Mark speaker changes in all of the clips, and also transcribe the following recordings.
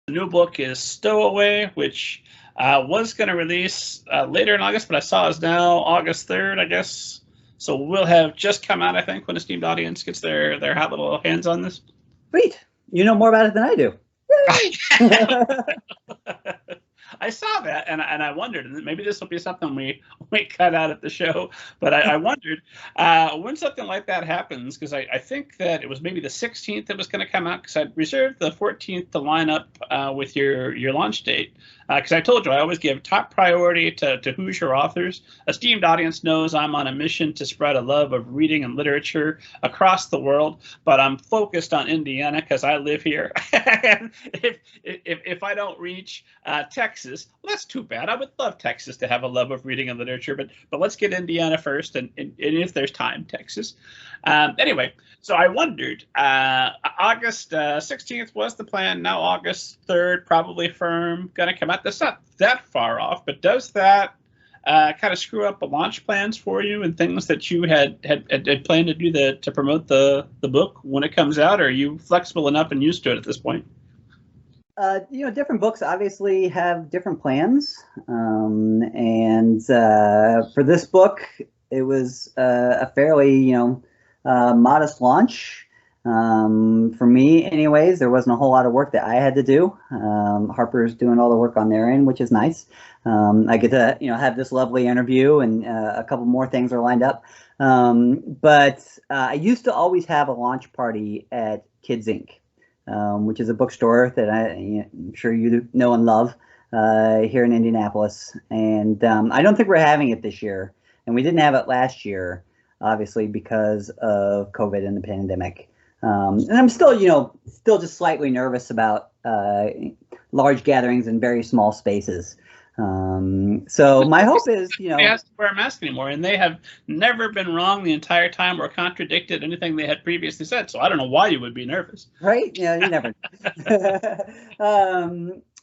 Speaker 1: The new book is Stowaway, which was going to release later in August, but I saw is now August 3rd, I guess. So we'll have just come out, I think, when a Steamed audience gets their hot little hands on this.
Speaker 2: Sweet. You know more about it than I do.
Speaker 1: I saw that, and I wondered, and maybe this will be something we cut out at the show, but I wondered when something like that happens, because I think that it was maybe the 16th that was going to come out, because I reserved the 14th to line up with your launch date, because I told you I always give top priority to Hoosier authors. A Steamed audience knows I'm on a mission to spread a love of reading and literature across the world, but I'm focused on Indiana because I live here. And if I don't reach Texas, well, that's too bad. I would love Texas to have a love of reading and literature, but let's get Indiana first, and if there's time, Texas. Anyway, so I wondered, August 16th was the plan. Now August 3rd, probably firm, going to come out. That's not that far off, but does that kind of screw up the launch plans for you and things that you had planned to do to promote the book when it comes out? Or are you flexible enough and used to it at this point?
Speaker 2: Different books obviously have different plans. And for this book, it was a fairly, modest launch. For me, anyways, there wasn't a whole lot of work that I had to do. Harper's doing all the work on their end, which is nice. I get to, have this lovely interview, and a couple more things are lined up. But I used to always have a launch party at Kids Inc., which is a bookstore that I'm sure you know and love here in Indianapolis. And I don't think we're having it this year. And we didn't have it last year, obviously, because of COVID and the pandemic. And I'm still just slightly nervous about large gatherings in very small spaces. So my hope is,
Speaker 1: they have to wear a mask anymore, and they have never been wrong the entire time or contradicted anything they had previously said. So I don't know why you would be nervous.
Speaker 2: Right? Yeah, you never.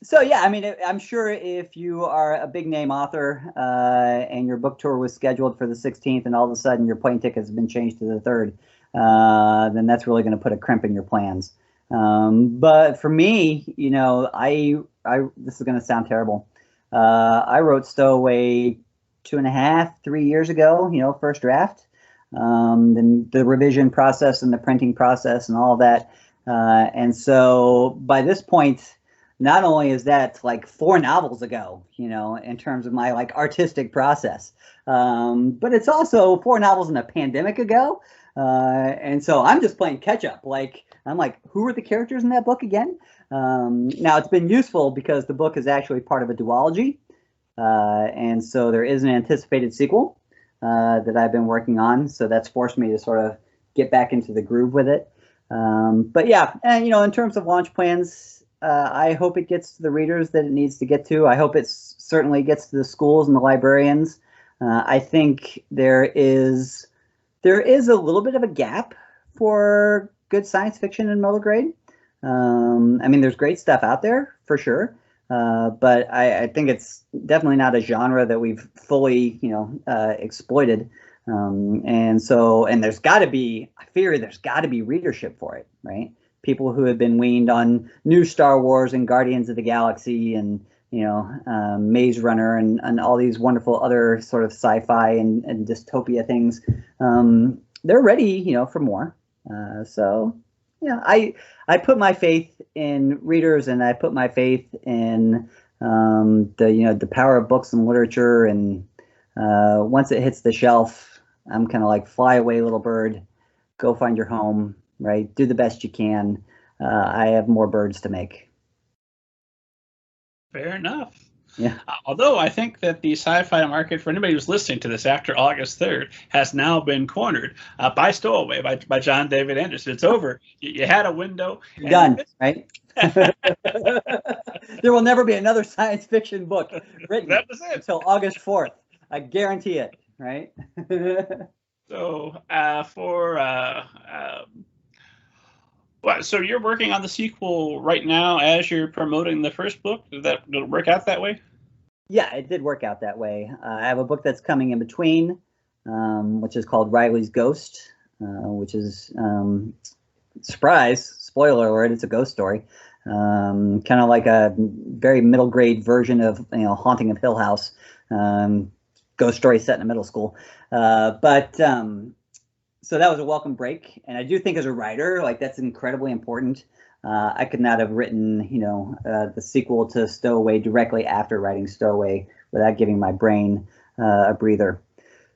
Speaker 2: So yeah, I mean, I'm sure if you are a big name author and your book tour was scheduled for the 16th, and all of a sudden your plane ticket has been changed to the 3rd, then that's really going to put a crimp in your plans. But for me, this is going to sound terrible. I wrote Stowaway 2.5, 3 years ago, first draft. Then the revision process and the printing process and all of that. And so by this point, not only is that like 4 novels ago, in terms of my artistic process, but it's also 4 novels in a pandemic ago. And so I'm just playing catch up. I'm like, who are the characters in that book again? Now it's been useful because the book is actually part of a duology. And so there is an anticipated sequel that I've been working on. So that's forced me to sort of get back into the groove with it. But yeah, and in terms of launch plans, I hope it gets to the readers that it needs to get to. I hope it certainly gets to the schools and the librarians. I think there is a little bit of a gap for good science fiction in middle grade. I mean, there's great stuff out there for sure, but I think it's definitely not a genre that we've fully, exploited. And there's got to be, I fear there's got to be readership for it, right? People who have been weaned on new Star Wars and Guardians of the Galaxy and, Maze Runner and all these wonderful other sort of sci-fi and dystopia things. They're ready, for more. So, yeah, I put my faith in readers, and I put my faith in the power of books and literature. And once it hits the shelf, I'm kind of like, fly away, little bird, go find your home, right? Do the best you can. I have more birds to make.
Speaker 1: Fair enough.
Speaker 2: Yeah.
Speaker 1: Although I think that the sci-fi market, for anybody who's listening to this after August 3rd, has now been cornered by Stowaway, by John David Anderson. It's over. You had a window.
Speaker 2: You're done, right? There will never be another science fiction book written until August 4th. I guarantee it, right?
Speaker 1: So so you're working on the sequel right now as you're promoting the first book? Did it work out that way?
Speaker 2: Yeah, it did work out that way. I have a book that's coming in between, which is called Riley's Ghost, which is, surprise, spoiler alert, it's a ghost story. Kind of like a very middle grade version of, Haunting of Hill House. Ghost story set in a middle school. So that was a welcome break. And I do think as a writer, like, that's incredibly important. I could not have written, the sequel to Stowaway directly after writing Stowaway without giving my brain a breather.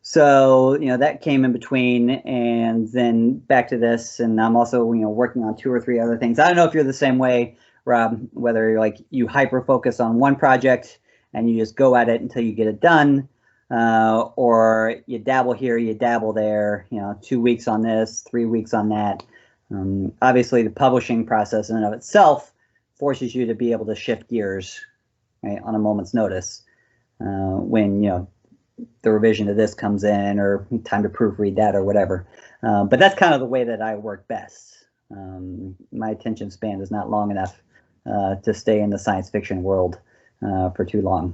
Speaker 2: So, that came in between, and then back to this. And I'm also, working on 2 or 3 other things. I don't know if you're the same way, Rob, whether you're like, you hyper focus on one project and you just go at it until you get it done, or you dabble here, you dabble there, 2 weeks on this, 3 weeks on that. Obviously, the publishing process in and of itself forces you to be able to shift gears, right, on a moment's notice, when, the revision of this comes in, or time to proofread that, or whatever. But that's kind of the way that I work best. My attention span is not long enough to stay in the science fiction world for too long.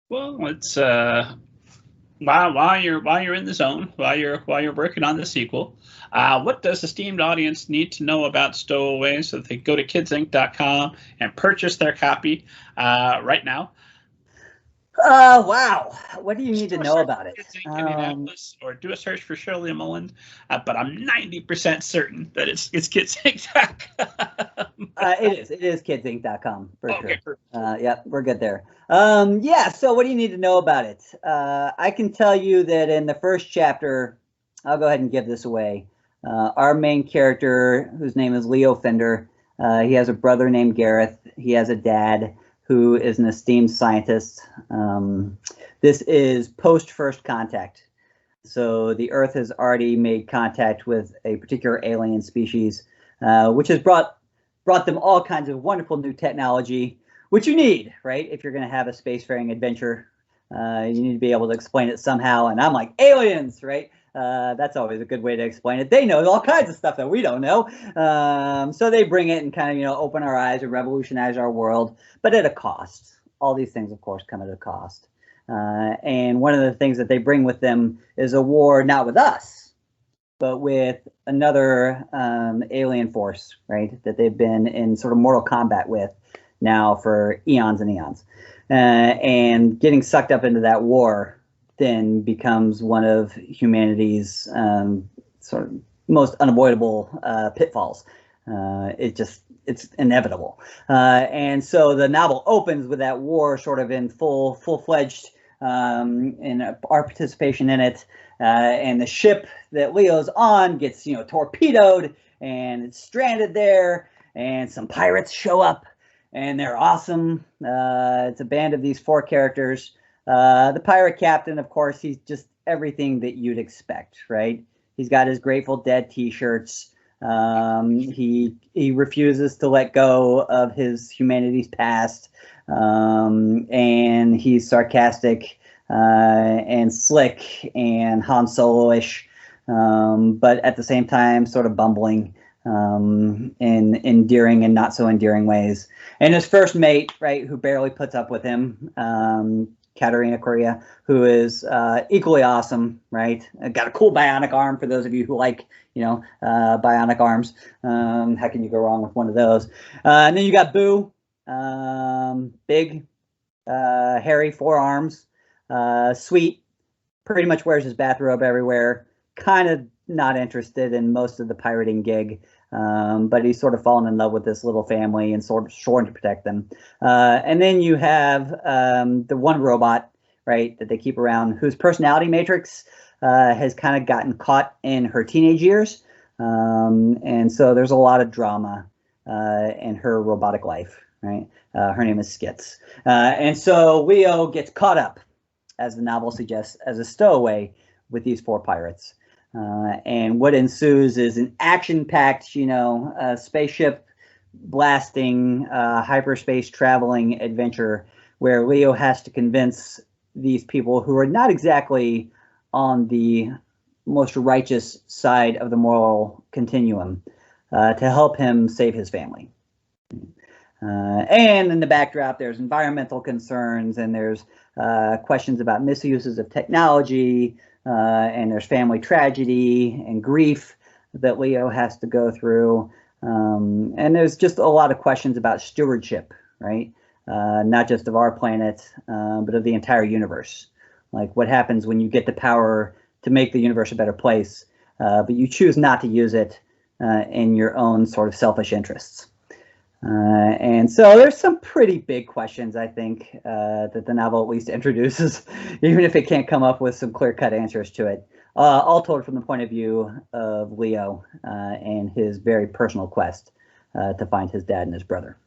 Speaker 1: Well, it's while you're in the zone, while you're working on the sequel, what does the esteemed audience need to know about Stowaway so that they go to kidsinc.com and purchase their copy right now?
Speaker 2: Wow. What do you need to know about it?
Speaker 1: Indianapolis, or do a search for Shirley Mullen, but I'm 90% certain that it's kidsinc.com.
Speaker 2: It is kidsinc.com for sure. Yeah, we're good there. So what do you need to know about it? I can tell you that in the first chapter, I'll go ahead and give this away. Our main character, whose name is Leo Fender, he has a brother named Gareth. He has a dad who is an esteemed scientist. This is post-first contact. So the Earth has already made contact with a particular alien species, which has brought them all kinds of wonderful new technology, which you need, right? If you're going to have a spacefaring adventure, you need to be able to explain it somehow. And I'm like, aliens, right? That's always a good way to explain it. They know all kinds of stuff that we don't know. So they bring it and kind of, open our eyes and revolutionize our world, but at a cost. All these things, of course, come at a cost. And one of the things that they bring with them is a war, not with us, but with another alien force, right? That they've been in sort of mortal combat with now for eons and eons. And getting sucked up into that war then becomes one of humanity's sort of most unavoidable pitfalls. It's inevitable. And so the novel opens with that war sort of in full-fledged, in our participation in it. And the ship that Leo's on gets, torpedoed, and it's stranded there, and some pirates show up, and they're awesome. It's a band of these 4 characters. The pirate captain, of course, he's just everything that you'd expect, right? He's got his Grateful Dead t-shirts. He refuses to let go of his humanity's past, and he's sarcastic and slick and Han Solo-ish, but at the same time sort of bumbling in endearing and not so endearing ways. And his first mate, right, who barely puts up with him, Katerina Korea, who is equally awesome, right? Got a cool bionic arm for those of you who like, bionic arms. How can you go wrong with one of those? And then you got Boo, big, hairy 4 arms, sweet, pretty much wears his bathrobe everywhere, kind of not interested in most of the pirating gig. But he's sort of fallen in love with this little family and sort of sworn to protect them. And then you have the one robot, right, that they keep around, whose personality matrix has kind of gotten caught in her teenage years. And so there's a lot of drama in her robotic life, right? Her name is Skits. And so Leo gets caught up, as the novel suggests, as a stowaway with these 4 pirates. And what ensues is an action-packed, spaceship blasting, hyperspace traveling adventure where Leo has to convince these people who are not exactly on the most righteous side of the moral continuum to help him save his family. And in the backdrop, there's environmental concerns, and there's questions about misuses of technology, and there's family tragedy and grief. that Leo has to go through. And there's just a lot of questions about stewardship, right? Not just of our planet, but of the entire universe. Like, what happens when you get the power to make the universe a better place, but you choose not to use it in your own sort of selfish interests? And so there's some pretty big questions, I think, that the novel at least introduces, even if it can't come up with some clear-cut answers to it. All told from the point of view of Leo and his very personal quest to find his dad and his brother.